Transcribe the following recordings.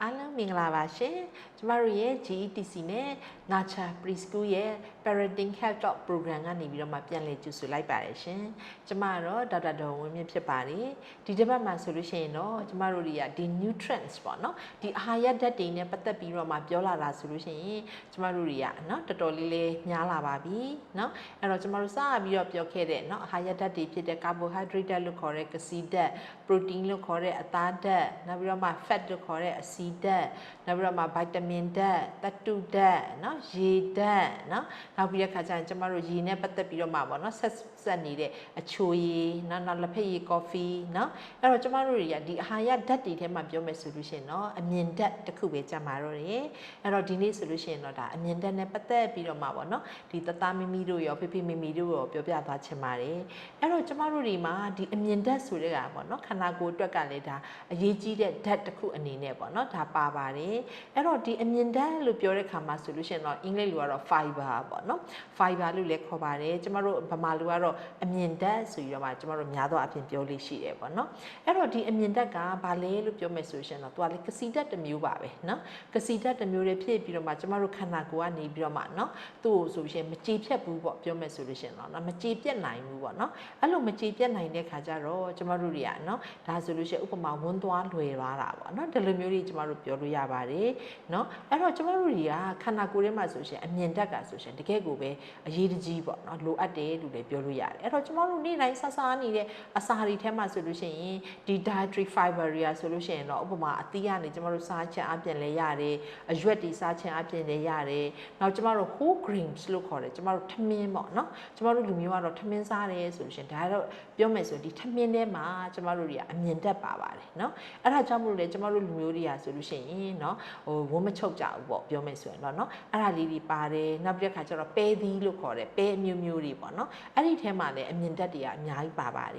အားလုံးမင်္ဂလာပါရှင်ကျမတို့ရဲ့ GETC နဲ့ Nacha Preschool ရဲ့ Parenting Health Talk Program ကနေပြီးတော့မှပြန်လည်ကြိုဆိုလိုက်ပါတယ်ရှင်ကျမတော့ဒေါက်တာဒေါ်ဝင်းမြင့်ဖြစ်ပါတယ်ဒီတစ်ပတ်မှာဆိုလို့ရှိရင်တော့ကျမတို့တွေကဒီ nutrients ပေါ့နော်ဒီအာဟာရဓာတ်တွေနဲ့ပတ်သက်ပြီးတော့မှပြောလာတာဆိုလို့ရှိရင်ကျမတို့တွေကနော်တော်တော်လေးများလာပါပြီနော်အဲ့တော့ကျမတို့စပြီးတော့ပြောခဲ့တဲ့နော်အာဟာရဓာတ်တွေဖြစ်တဲ့ carbohydrate ဓာတ်လို့ခေါ်တဲ့ကစီဓာတ် protein လို့ခေါ်တဲ့အသားဓာတ်နောက်ပြီးတော့မှ fat လို့ခေါ်တဲ့အဆီဓာတ်နောက်ပြီးတော့မှ vitamin ဓာတ်သတ္တုဓာတ်နော်ရေဓာတ်နော်နောက်ပြီးတဲ့ခါကျရင်ကျမတို့ရေနဲ့ပတ်သက်ပြီးတော့မှပေါ့နော်ဆက်နေတဲ့အချိုရည်နောက်လက်ဖက်ရည် coffee နော်အဲ့တော့ကျမတို့တွေကဒီအာဟာရဓာတ်တွေထဲမှာပြောမယ်ဆိုလို့ရှိရင်တော့အမြင်ဓာတ်တစ်ခုပဲကြမှာတော့တယ်အဲ့တော့ဒီနေ့ဆိုလို့ရှိရင်တော့ဒါအမြင်ဓာတ်နဲ့ပတ်သက်ပြီးတော့မှပေါ့နော်ဒီတသားမီမီတို့ရောဖေဖေမီမီတို့ရောပြောပြသွားချင်ပါတယ်အဲ့တော့ကျမတို့တွေမှာဒီအမြင်ဓာတ်ဆိုတဲ့ကပေါ့နော်ခန္ဓာကိုယ်အတွက်ကလည်းဒါအရေးကြီးတဲ့ဓာတ်တစ်ခုအနေနဲ့ပေါ့နော်ဒါပါပါတယ်အဲ့တော့ဒီအမြင်ဓာတ်လို့ပြောတဲ့ခါမှာဆိုလို့ရှိရင်တော့အင်္ဂလိပ်လိုကတော့ fiber ပေါ့နော် fiber လို့လည်းခေါ်ပါတယ်ကျမတို့ဗမာလိုကတော့အမြင်ဓာတ်ဆိုပြီးတော့မှကျမတို့များသောအားဖြင့်ပြောလို့ရှိတယ်ပေါ့နော်အဲ့တော့ဒီအမြင်ဓာတ်ကဘာလဲလို့ပြောမယ်ဆိုရှင်တော့သူကလေကစီဓာတ်တစ်မျိုးပါပဲနော်ကစီဓာတ်တစ်မျိုးတွေဖြစ်ပြီးတော့မှကျမတို့ခန္ဓာကိုယ်ကနေပြီးတော့မှနော်သူ့ကိုဆိုရှင်မကြေပြတ်ဘူးပေါ့ပြောမယ်ဆိုလို့ရှင်တော့မကြေပြတ်နိုင်ဘူးပေါ့နော်အဲ့လိုမကြေပြတ်နိုင်တဲ့ခါကျတော့ကျမတို့တွေကနော်ဒါဆိုလို့ရှိရင်ဥပမာဝန်းသွားလွယ်သွားတာပေါ့နော်ဒီလိုမျိုးတွေကျမတို့ပြောလို့ရပါတယ်နော်အဲ့တော့ကျမတို့တွေကခန္ဓာကိုယ်ထဲမှာဆိုရှင်အမြင်ဓာတ်ကဆိုရှင်တကယ်ကိုပဲအရေးတကြီးပေါ့နော်လိုအပ်တယ်လို့လည်းပြောလို့ရတယ်အဲ့တော့ကျမတို့နေ့တိုင်းစားနေတဲ့အစာတွေထဲမှာဆိုလို့ရှိရင်ဒီ dietary fiber တွေဆိုလို့ရှိရင်တော့ဥပမာအသီးကနေကျမတို့စားချင်အပြင်လည်းရတယ်အရွက်တွေစားချင်အပြင်လည်းရတယ်နောက်ကျမတို့ whole grains လို့ခေါ်တယ်ကျမတို့ထမင်းပေါ့နော်ကျမတို့လူမျိုးကတော့ထမင်းစားတယ်ဆိုလို့ရှိရင်ဒါတော့ပြောမယ်ဆိုဒီထမင်းထဲမှာကျမတို့တွေကအမြင်ဓာတ်ပါပါတယ်နော်အဲ့ဒါကြောင့်မို့လို့လေကျမတို့လူမျိုးတွေကဆိုလို့ရှိရင်နော်ဝမ်းမချုပ်ကြဘူးပေါ့ပြောမယ်ဆိုရင်တော့နော်အဲ့ဒါလေးတွေပါတယ်နောက်ပြီးတဲ့ခါကျတော့ပဲသီးလို့ခေါ်တယ်ပဲအမျိုးမျိုးတွေပေါ့နော်အဲ့ဒီထဲမှာလည်းအမြင်ဓာတ်တွေကအများကြီးပါပါတယ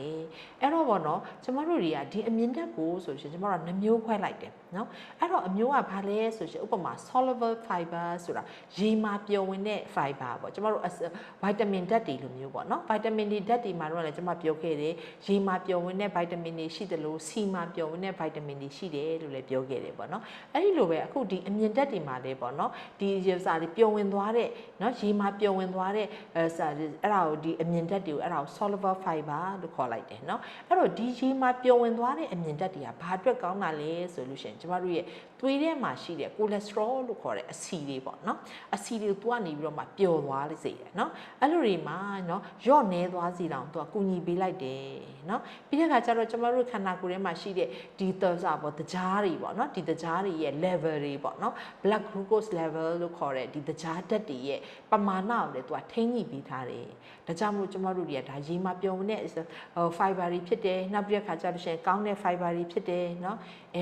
်အဲ့တော့ပေါ့နော်ကျမတို့တွေကဒီအမြင်ဓာတ်ကိုဆိုရှင်ကျမတို့က2မျိုးခွဲလိုက်တယ်နော်အဲ့တော့အမျိုးကဘာလဲဆိုရှင်ဥပမာ soluble fiber ဆိုတာရေမှာပျော်ဝင်တဲ့ fiber ပေါ့ကျမတို့ vitamin ဓာတ်တွေလိုမျိုးပေါ့နော် vitamin တွေဓာတ်တွေမှာတော့လည်းကျမပြောခဲ့တယ်ရေမှာပျော်ဝင်တဲ့ vitamin တွေရှိတယ်လို့ဆီမှာပျော်ဝင်တဲ့ vitamin တွေရှိတယ်လို့လည်းပြောခဲ့တယ်ပေါ့နော်အဲ့ဒီလိုပဲအခုဒီအမြင်ဓာတ်တွေမှာလည်းပေါ့နော်ဒီစာတွေပျော်ဝင်သွားတဲ့နော်ရေမှာပျော်ဝင်သွားတဲ့စာအဲ့ဒါကိုဒီအမြင်ဓာတ်တွေကိုအဲ့ဒါကို soluble fiber လို့ခေါ်လိုက်တယ်နော်အဲ့တော့ဒီရေမှာပျော်ဝင်သွားတဲ့အမြင်ဓာတ်တွေကဘာအတွက်ကောင်းတာလဲဆိုလို့ရှိရင်ကျမတို့ရဲ့သွေးထဲမှာရှိတဲ့ cholesterol လို့ခေါ်တဲ့အဆီတွေပေါ့နော်အဆီတွေကိုသူကနေပြီးတော့မှပျော်သွားစေတယ်နော်အဲ့လိုတွေမှာနော်ရော့နေသွားစီတောင်သူကကူညီပေးလိုက်တယ်နော်ပြီးတဲ့အခါကျတော့ကျမတို့ခန္ဓာကိုယ်ထဲမှာရှိတဲ့ဒီသစာပေါ့တကြားတွေပေါ့နော်ဒီတကြားတွေရဲ့ level တွေပေါ့နော် blood glucose level လို့ခေါ်တဲ့ဒီတကြားဓာတ်တွေရဲ့ပမာဏကိုလည်းသူကထိန်းညှိပေးထားတယ်ဒါကြောင့်မို့ကျမတို့တွေကဒါရေမှာပျော်ဝင်တဲ့ fiber တွေဖြစ်တယ်နောက်ပြီးတဲ့အခါကျတော့ရှင်ကောင်းတဲ့ fiber တွေဖြစ်တယ်နော်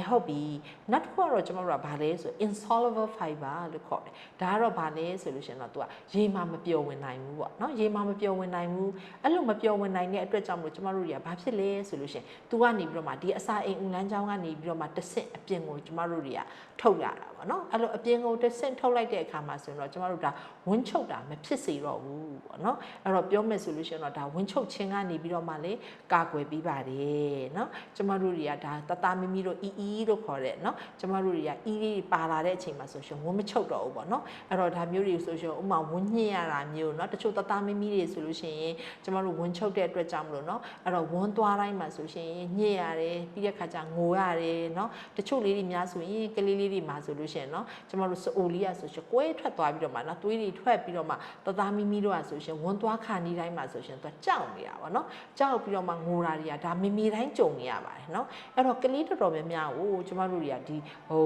ဟုတ်ပြီနောက်တစ်ခုကတော့ကျမတို့ကဘာလဲဆို insoluble fiber လို့ခေါ်တယ်ဒါကတော့ဘာလဲဆိုလို့ရှင်တော့သူကရေမှာမပျော်ဝင်နိုင်ဘူးပေါ့နော်ရေမှာမပျော်ဝင်နိုင်ဘူးအဲ့လိုမပျော်ဝင်နိုင်တဲ့အတွက်ကြောင့်မို့ကျမတို့တွေကဘာဖြစ်လဲဆိုလို့ရှင်သူကနေပြီးတော့မှဒီအစာအိမ်ဦးလမ်းကြောင်းကနေပြီးတော့မှတစ်ဆင့်အပြင်ကိုကျမတို့တွေကထုတ်ရတာပေါ့နော်အဲ့လိုအပြင်ကိုတစ်ဆင့်ထုတ်လိုက်တဲ့အခါမှာဆိုတော့ကျမတို့ဒါဝန်းချုပ်တာမဖြစ်စေတော့ဘူးပေါ့နော်အဲ့တော့ပြောမယ်ဆိုလို့ရှိရင်တော့ဒါဝန်းချုပ်ခြင်းကနေပြီးတော့မှလေကာကွယ်ပြီးပါတယ်နော်ကျမတို့တွေကဒါတသားမီမီတို့အီလို့ခေါ်တဲ့နော်ကျမတို့တွေကအီလေးပါလာတဲ့အချိန်မှာဆိုရှင်ဝန်းမချုပ်တော့ဘူးပေါ့နော်အဲ့တော့ဒါမျိုးတွေဆိုရှင်ဥမာဝန်းညှစ်ရတာမျိုးနော်တချို့တသားမီမီတွေဆိုလို့ရှိရင်ကျမတို့ဝန်းချုပ်တဲ့အတွက်ကြောင့်မလို့နော်အဲ့တော့ဝန်းသွားတိုင်းမှာဆိုရှင်ညှစ်ရတယ်ပြီးတဲ့ခါကျငိုရတယ်နော်တချို့လေးတွေများဆိုရင်ကလေးလေးတွေမှာဆိုလို့ရှိရင်နော်ကျမတို့စအိုလေးရဆိုရှင်ကွဲထွက်သွားပြီးတော့မှနော်သွေးတွေထွက်ပြီးတော့မှတသားမီမီတို့ကဆိုရှင်ဝန်းသွားခါနေတိုင်းမှာဆိုရှင်သူကြောက်နေတာပေါ့နော်ကြောက်ပြီးတော့မှငိုတာတွေကဒါမီမီတိုင်းကြုံနေရပါတယ်နော်အဲ့တော့ကလေးတော်တော်များများကိုကျမတို့တွေကဒ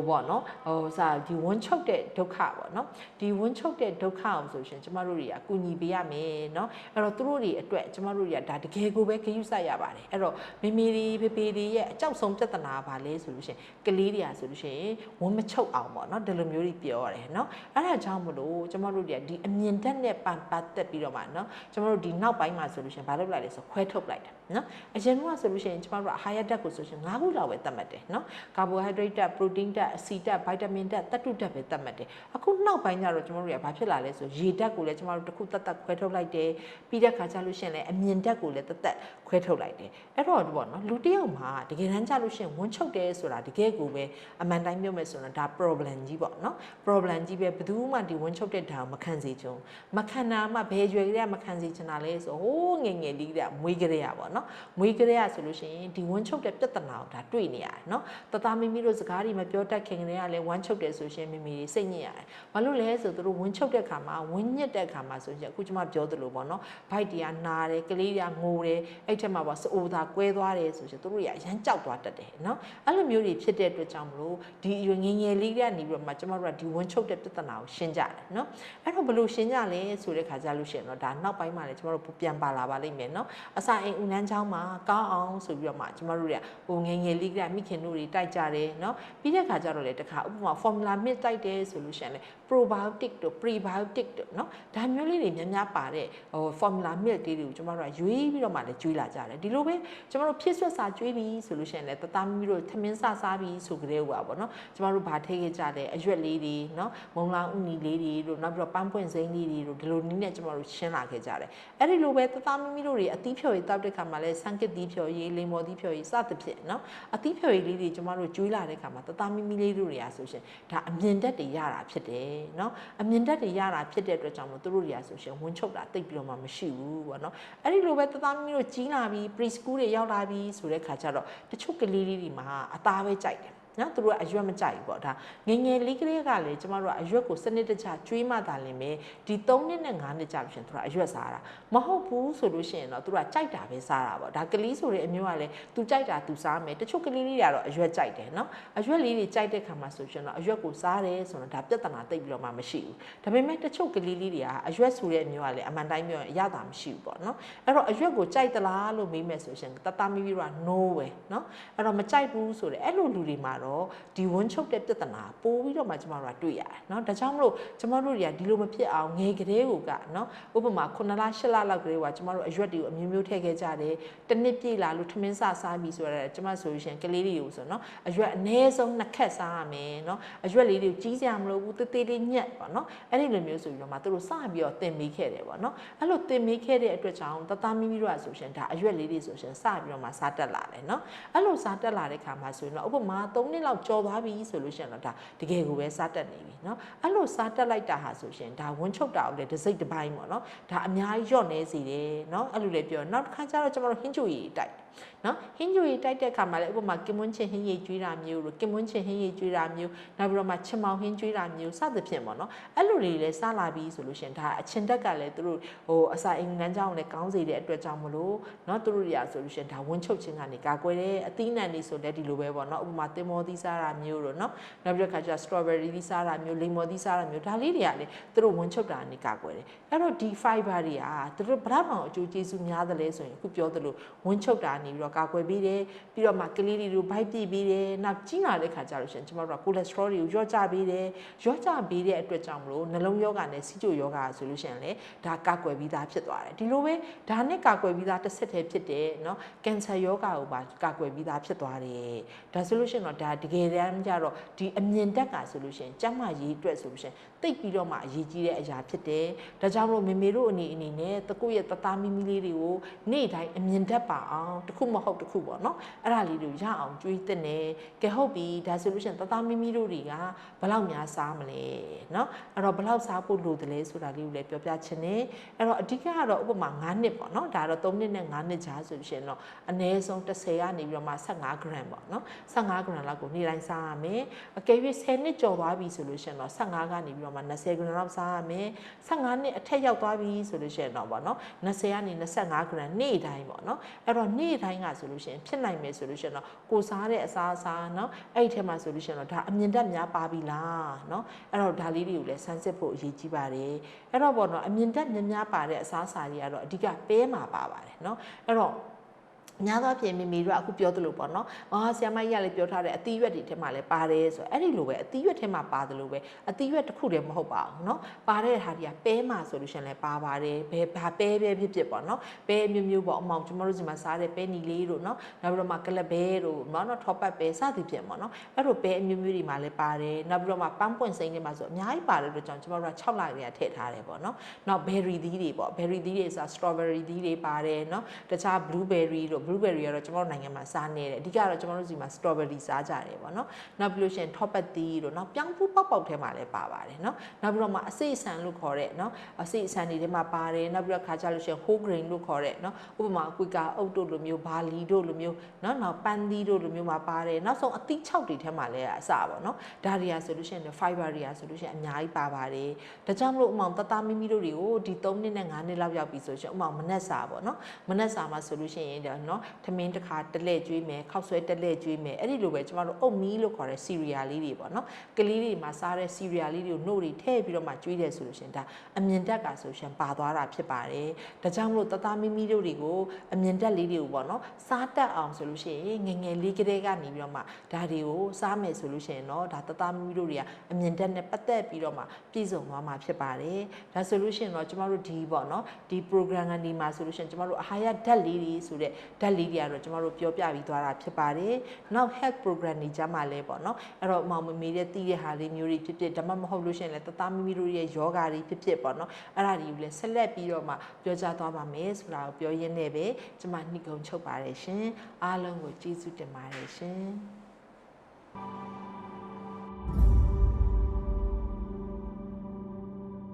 ီပေါ့နော်ဒီဝန်းချုပ်တဲ့ဒုက္ခပေါ့နော်ဒီဝန်းချုပ်တဲ့ဒုက္ခအောင်ဆိုရှင်ကျမတို့တွေကကူညီပေးရမယ်နော်အဲ့တော့သူတို့တွေအတွက်ကျမတို့တွေကဒါတကယ်ကိုပဲဂရုစိုက်ရပါတယ်အဲ့တော့မီမီတွေဖေဖေတွေရဲ့အကြောက်ဆုံးပြဿနာပါလဲဆိုလို့ရှင်ကလေးတွေကဆိုလို့ရှင်ဝန်းမချုပ်အောင်ပေါ့နော်ဒီလိုမျိုးတွေပြောရတယ်နော်အဲ့ဒါကြောင့်မလို့ကျမတို့တွေကဒီအမြင်ဓာတ်နဲ့ပတ်သက်ပြီးတော့မှနော်ကျမတို့ဒီနောက်ပိုင်းမှာဆိုလို့ရှင်ဘာလုပ်လိုက်လဲဆိုခွဲထုတ်လိုက်တာ နော်အရင်ကဆိုလို့ရှိရင်ကျမတို့က higher ဓာတ်ကိုဆိုရှင်9ခုလောက်ပဲသတ်မှတ်တယ်နော် carbohydrate ဓာတ် protein ဓာတ် acid ဓာတ် vitamin ဓာတ်သတ္တုဓာတ်ပဲသတ်မှတ်တယ်အခုနောက်ပိုင်းကျတော့ကျမတို့ကဘာဖြစ်လာလဲဆိုရေဓာတ်ကိုလည်းကျမတို့တစ်ခုသက်သက်ခွဲထုတ်လိုက်တယ်ပြီးတဲ့ခါကျလို့ရှိရင်လည်းအမြင်ဓာတ်ကိုလည်းသက်သက်ခွဲထုတ်လိုက်တယ်အဲ့တော့ပေါ့နော်လူတစ်ယောက်မှာတကယ်တမ်းကျလို့ရှိရင်ဝန်းချုပ်တယ်ဆိုတာတကယ်ကိုပဲအမှန်တိုင်းပြောမယ်ဆိုတော့ဒါ problem ကြီးပေါ့နော် problem ကြီးပဲဘယ်သူမှဒီဝန်းချုပ်တဲ့ဓာတ်ကိုမခံစေချင်မခံတာမှဘယ်ရွယ်ကလေးကမခံစေချင်တာလဲဆိုဟိုးငယ်ငယ်လေးကမွေးကလေးရပေါ့နော်မွေးကလေးရဆိုလို့ရှိရင်ဒီဝန်းချုပ်တဲ့ပြဿနာကိုဒါတွေ့နေရတယ်နော်တသားမိမိတို့စကားတွေမပြောတတ်ခင်ကလေးကလည်းဝန်းချုပ်တယ်ဆိုရှင်မိမိတွေစိတ်ညစ်ရတယ်ဘာလို့လဲဆိုသူတို့ဝန်းချုပ်တဲ့ခါမှာဝန်းညစ်တဲ့ခါမှာဆိုရင်အခုကျမပြောသလိုပေါ့နော်ဘိုက်တွေကနာတယ်ကလေးတွေကငိုတယ်အဲ့ထက်မှာပေါ့စအိုသာကွဲသွားတယ်ဆိုရှင်သူတို့ရရမ်းကြောက်သွားတတ်တယ်နော်အဲ့လိုမျိုးတွေဖြစ်တဲ့အတွက်ကြောင့်မလို့ဒီအရွယ်ငယ်ငယ်လေးကနေပြီးတော့မှကျမတို့ကဒီဝန်းချုပ်တဲ့ပြဿနာကိုရှင်းကြတယ်နော်အဲ့တော့ဘယ်လိုရှင်းကြလဲဆိုတဲ့ခါကျလို့ရှိရင်တော့ဒါနောက်ပိုင်းမှာလည်းကျမတို့ပြန်ပါလာပါလိမ့်မယ်နော်အစာအိမ်ဦးနှမ်းချောင်းမှာကောင်းအောင်ဆိုပြီးတော့မှကျမတို့တွေကဟိုငယ်ငယ်လေးကမိခင်တို့တွေတိုက်ကြတယ်နော်ပြီးတဲ့ခါကျတော့လေတခါဥပမာ formula milk တိုက်တယ်ဆိုလို့ရှိရင်လေ probiotic တို့ prebiotic တို့နော်ဒါမျိုးလေးတွေများများပါတဲ့ဟို formula milk တွေကိုကျမတို့ကရွေးပြီးတော့မှလည်းကျွေးလာကြတယ်ဒီလိုပဲကျမတို့ဖြစ်ဆွတ်စာကျွေးပြီးဆိုလို့ရှိရင်လေတသားမိမိတို့ထမင်းစစားပြီးဆိုကြတဲ့ဟိုပါပေါ့နော်ကျမတို့ဗာထည့်ခဲ့ကြတယ်အရွက်လေးတွေနော်မုံလာဥနီလေးတွေတို့နောက်ပြီးတော့ပန်းပွင့်စိမ်းလေးတွေတို့ဒီလိုနည်းနဲ့ကျမတို့ရှင်းလာခဲ့ကြတယ်အဲ့ဒီလိုပဲတသားမိမိတို့တွေအသီးဖြော်ရည်တောက်တဲ့ခါမှာလဲဆန်ကစ်သီးဖြော်ရည်လိမ္မော်သီးဖြော်ရည်စသဖြင့်နော်အသီးဖြော်ရည်လေးတွေကျမတို့ကျွေးလာတဲ့ခါမှာတသားမိမိလေးတို့တွေကဆိုရှင်ဒါအမြင်ဓာတ်တွေရတာဖြစ်တယ်နော်အမြင်ဓာတ်တွေရတာဖြစ်တဲ့အတွက်ကြောင့်မို့သူတို့တွေကဆိုရှင်ဝန်းချုပ်တာတိတ်ပြီးတော့မှမရှိဘူးပေါ့နော်အဲ့ဒီလိုပဲတသားမိမိတို့ကြီးလာပြီး preschool တွေရောက်လာပြီးဆိုတဲ့ခါကျတော့တချို့ကလေးလေးတွေမှာအသားပဲကြိုက်တယ်နော်သူတို့ကအရွက်မကြိုက်ဘူးပေါ့ဒါငငယ်လေးကလေးကလည်းကျမတို့ကအရွက်ကိုစနစ်တကျကျွေးမှသာလင်ပဲဒီ3နှစ်နဲ့5နှစ်ကြာလို့ရှင်သူတို့အရွက်စားတာမဟုတ်ဘူးဆိုလို့ရှိရင်တော့သူတို့ကကြိုက်တာပဲစားတာပေါ့ဒါကလေးဆိုတဲ့အမျိုးကလည်းသူကြိုက်တာသူစားမယ်တချို့ကလေးလေးတွေကတော့အရွက်ကြိုက်တယ်နော်အရွက်လေးတွေကြိုက်တဲ့ခါမှာဆိုရှင်တော့အရွက်ကိုစားတယ်ဆိုတော့ဒါပြဿနာတိတ်ပြီးတော့မှမရှိဘူးဒါပေမဲ့တချို့ကလေးလေးတွေကအရွက်ဆိုတဲ့အမျိုးကလည်းအမှန်တိုင်းပြောရင်အရသာမရှိဘူးပေါ့နော်အဲ့တော့အရွက်ကိုကြိုက်သလားလို့မေးမယ်ဆိုရှင်တတမီပြီးတော့ no ပဲနော်အဲ့တော့မကြိုက်ဘူးဆိုတဲ့အဲ့လိုလူတွေမှာတော့ဒီဝန်းချုပ်တဲ့ပြဿနာပိုးပြီးတော့မှကျမတို့ကတွေ့ရတယ်เนาะဒါကြောင့်မလို့ကျမတို့တွေကဒီလိုမဖြစ်အောင်ငယ်ကလေးကိုကเนาะဥပမာ9လ10လလောက်ကလေးကကျမတို့အရွက်တွေကိုအမျိုးမျိုးထည့်ခဲ့ကြတယ်တစ်နှစ်ပြည့်လာလို့ထမင်းစားပြီးဆိုတော့ကျမဆိုရှင်ကလေးတွေကိုဆိုเนาะအရွက်အနည်းဆုံး2ခက်စားရမယ်เนาะအရွက်လေးတွေကိုကြီးစရာမလိုဘူးတေးသေးလေးညက်ပေါ့เนาะအဲ့ဒီလိုမျိုးဆိုပြီးတော့မှသူတို့စပြီးတော့တင်မိခဲ့တယ်ပေါ့เนาะအဲ့လိုတင်မိခဲ့တဲ့အတွက်ကြောင့်တသားမိမိတို့ကဆိုရှင်ဒါအရွက်လေးတွေဆိုရှင်စပြီးတော့မှစားတက်လာတယ်เนาะအဲ့လိုစားတက်လာတဲ့ခါမှာဆိုရင်တော့ဥပမာ3နှစ်လောက်ကြော်သွားပြီဆိုလို့ရှိရင်တော့ဒါတကယ်ကိုပဲစားတက်နေပြီเนาะအဲ့လိုစားတက်လိုက်တာဟာဆိုရှင်ဒါဝန်းချုပ်တာကိုလည်းတစ်စိတ်တစ်ပိုင်းပေါ့เนาะဒါအများကြီးညော့နေစေတယ်เนาะအဲ့လိုလည်းပြောနောက်တစ်ခါကျတော့ကျွန်တော်တို့ဟင်းချိုရည်တိုက်နော်ဟင်းချိုရည်တိုက်တဲ့အခါမှာလည်းဥပမာကင်မွန်းချင်းဟင်းရည်ကျွေးတာမျိုးတို့ကင်မွန်းချင်းဟင်းရည်ကျွေးတာမျိုးနောက်ပြီးတော့မှချင်မောင်ဟင်းကျွေးတာမျိုးစသဖြင့်ပေါ့နော်အဲ့လိုတွေလည်းစားလာပြီးဆိုလို့ရှင်ဒါအချင်းတက်ကလည်းသူတို့ဟိုအစာအိမ်ငန်းကြောင်းလည်းကောင်းစေတဲ့အတွက်ကြောင့်မလို့နော်သူတို့တွေကဆိုလို့ရှင်ဒါဝန်းချုပ်ခြင်းကနေကာကွယ်တယ်အသီးနှံတွေဆိုလည်းဒီလိုပဲပေါ့နော်ဥပမာတင်မောသီးစားတာမျိုးတို့နော်နောက်ပြီးတော့ခါကျ strawberry သီးစားတာမျိုးလိမ္မော်သီးစားတာမျိုးဒါလေးတွေကလည်းသူတို့ဝန်းချုပ်တာကနေကာကွယ်တယ်အဲ့တော့ဒီ fiber တွေကသူတို့ဗလားမောင်အကျိုးကျေးဇူးများတယ်လဲဆိုရင်အခုပြောသလိုဝန်းချုပ်တာနေပြီးတော့ကာကွယ်ပြီးပြီးတော့မှကလေးတွေတို့ဗိုက်ပြည့်ပြီးတယ်နောက်ကြီးလာတဲ့ခါကျလို့ရှင်ကျွန်တော်တို့ကကိုလက်စထရောတွေကိုရော့ချပေးတယ်ရော့ချပေးတဲ့အတွက်ကြောင့်မလို့နှလုံးရောဂါနဲ့ဆီးချိုရောဂါဆိုလို့ရှင်လေဒါကာကွယ်ပြီးသားဖြစ်သွားတယ်ဒီလိုပဲဒါနဲ့ကာကွယ်ပြီးသားတစ်ဆက်တည်းဖြစ်တယ်เนาะကင်ဆာရောဂါကိုပါကာကွယ်ပြီးသားဖြစ်သွားတယ်ဒါဆိုလို့ရှင်တော့ဒါတကယ်တမ်းကျတော့ဒီအမြင်တက်ကဆိုလို့ရှင်ကျန်းမာရေးအတွက်ဆိုလို့ရှင်တိတ်ပြီးတော့မှအရေးကြီးတဲ့အရာဖြစ်တယ်ဒါကြောင့်မလို့မေမေတို့အနေနဲ့တကုရဲ့တသားမီမီလေးတွေကိုနေ့တိုင်းအမြင်တက်ပါအောင်တခုမဟုတ်တခုပေါ့နော်အဲ့ဒါလေးတွေရအောင်ကြွေးတက်နေကဲဟုတ်ပြီဒါဆိုလို့ရှိရင်တသားမီမီတို့တွေကဘလောက်များစားမလဲเนาะအဲ့တော့ဘလောက်စားဖို့လိုတယ်လဲဆိုတာလေးကိုလည်းပြောပြချင်တယ်အဲ့တော့အဓိကကတော့ဥပမာ9နှစ်ပေါ့နော်ဒါတော့3နှစ်နဲ့9နှစ်ကြားဆိုလို့ရှိရင်တော့အနည်းဆုံး10ကနေပြီးတော့မှ15 gram ပေါ့နော်15 gram လောက်ကိုနေ့တိုင်းစားရမယ်အကယ်၍10နှစ်ကျော်သွားပြီဆိုလို့ရှိရင်တော့15ကနေပြီးတော့မှ20 gram လောက်စားရမယ်15နှစ်အထက်ရောက်သွားပြီဆိုလို့ရှိရင်တော့ပေါ့နော်20ကနေ25 gram နေ့တိုင်းပေါ့နော်အဲ့တော့နေ့တိုင်းကဆိုလို့ရှိရင်ဖြစ်နိုင်မယ်ဆိုလို့ရှိရင်တော့ကိုစားတဲ့အစားအစာเนาะအဲ့ဒီထဲမှာဆိုလို့ရှိရင်တော့ဒါအမြင်တတ်များပါပြီလားเนาะအဲ့တော့ဒါလေးတွေကိုလည်းစမ်းစစ်ဖို့အရေးကြီးပါတယ်အဲ့တော့ပေါ့နော်အမြင်တတ်များပါတဲ့အစားအစာတွေကတော့အဓိကပဲမှာပါပါတယ်เนาะအဲ့တော့ များသောအားဖြင့်မိမိတို့အခုပြောသလိုပေါ့နော်။ဆရာမကြီးကလည်းပြောထားတယ်အသီးရွက်တွေထဲမှာလည်းပါတယ်ဆိုအဲ့ဒီလိုပဲအသီးရွက်ထဲမှာပါတယ်လို့ပဲအသီးရွက်တစ်ခုတည်းမဟုတ်ပါဘူးเนาะ။ပါတဲ့ဟာတွေကပဲမှာဆိုလို့ရှိရင်လည်းပါပါတယ်။ဘယ်ဘာပဲဖြစ်ပေါ့နော်။ပဲမျိုးမျိုးပေါ့အမောင်ကျမတို့ဒီမှာစားတဲ့ပဲနီလေးတို့เนาะ။နောက်ပြီးတော့မှကလဘဲတို့နော်ထောပတ်ပဲစသည်ဖြင့်ပေါ့နော်။အဲ့လိုပဲအမျိုးမျိုးတွေမှာလည်းပါတယ်။နောက်ပြီးတော့မှပန်းပွင့်စိမ့်တွေမှာဆိုအများကြီးပါတယ်လို့ကြောင့်ကျမတို့က6လတွေကထည့်ထားတယ်ပေါ့နော်။နောက် berry သီးတွေပေါ့ berry သီးတွေဆိုတာ strawberry သီးတွေပါတယ်เนาะ။တခြား blueberry တို့ blueberry ကတော့ကျမတို့နိုင်ငံမှာစားနေတယ်အဓိကတော့ကျမတို့စီမှာ strawberry စားကြတယ်ပေါ့နော်နောက်ပြီးလို့ရှိရင် ထောပတ်သီးတို့နော်ပြောင်းဖူးပေါက်ထဲမှာလည်းပါပါတယ်နော်နောက်ပြီးတော့မှအစိအဆန်လို့ခေါ်တဲ့နော်အစိအဆန်တွေထဲမှာပါတယ်နောက်ပြီးတော့ခါကြလို့ရှိရင် whole grain လို့ခေါ်တဲ့နော်ဥပမာကွီကာအုတ်တို့လိုမျိုးဘာလီတို့လိုမျိုးနော်နောက်ပန်းသီးတို့လိုမျိုးမှာပါတယ်နောက်ဆုံးအသီး6တွေထဲမှာလည်းအစပေါ့နော်ဒါတွေကဆိုလို့ရှိရင် fiber တွေကဆိုလို့ရှိရင်အများကြီးပါပါတယ်ဒါကြောင့်မလို့ဥမာတသားမိမိတို့တွေကိုဒီ3နှစ်နဲ့5နှစ်လောက်ရောက်ပြီဆိုရှင်ဥမာမနက်စာပေါ့နော်မနက်စာမှာဆိုလို့ရှိရင်နော်ထမင်းတစ်ခါတလဲကျွေးမယ်ခောက်ဆွဲတလဲကျွေးမယ်အဲ့ဒီလိုပဲကျမတို့အုတ်မီးလို့ခေါ်တဲ့ cereal လေးတွေပေါ့နော်ကလေးတွေမှာစားတဲ့ cereal လေးတွေကိုနှုတ်တွေထည့်ပြီးတော့မှကျွေးတယ်ဆိုလို့ရှင်ဒါအမြင်တက်ကဆိုရှင်ပါသွားတာဖြစ်ပါတယ်ဒါကြောင့်မလို့တသားမိမိတို့တွေကိုအမြင်တက်လေးတွေကိုပေါ့နော်စားတတ်အောင်ဆိုလို့ရှိရင်ငငယ်လေးကလေးကနေပြီးတော့မှဒါတွေကိုစားမယ်ဆိုလို့ရှိရင်တော့ဒါတသားမိမိတို့တွေကအမြင်တက်နဲ့ပတ်သက်ပြီးတော့မှပြည့်စုံသွားမှာဖြစ်ပါတယ်ဒါဆိုလို့ရှိရင်တော့ကျမတို့ဒီပေါ့နော်ဒီ program ကနေမှာဆိုလို့ရှိရင်ကျမတို့အာဟာရဓာတ်လေးတွေဆိုတဲ့ဓာတ်လေးတွေကတော့ကျမတို့ပြောပြပြီးသွားတာဖြစ်ပါတယ်နောက် health program တွေကြမှာလဲပေါ့နော်အဲ့တော့မောင်မေတဲ့တီးတဲ့ဟာလေးမျိုးတွေဖြစ်ဖြစ်ဒါမှမဟုတ်လို့ရှိရင်လည်းတသားမိမိတို့ရဲ့ယောဂါတွေဖြစ်ဖြစ်ပေါ့နော်အဲ့ဒါတွေကိုလည်းဆက်လက်ပြီးတော့မှပြောကြားသွားပါမယ်ဆိုတာကိုပြောရင်းနဲ့ပဲကျမနှိကုံချုပ်ပါတယ်ရှင်အားလုံးကိုကျေးဇူးတင်ပါတယ်ရှင်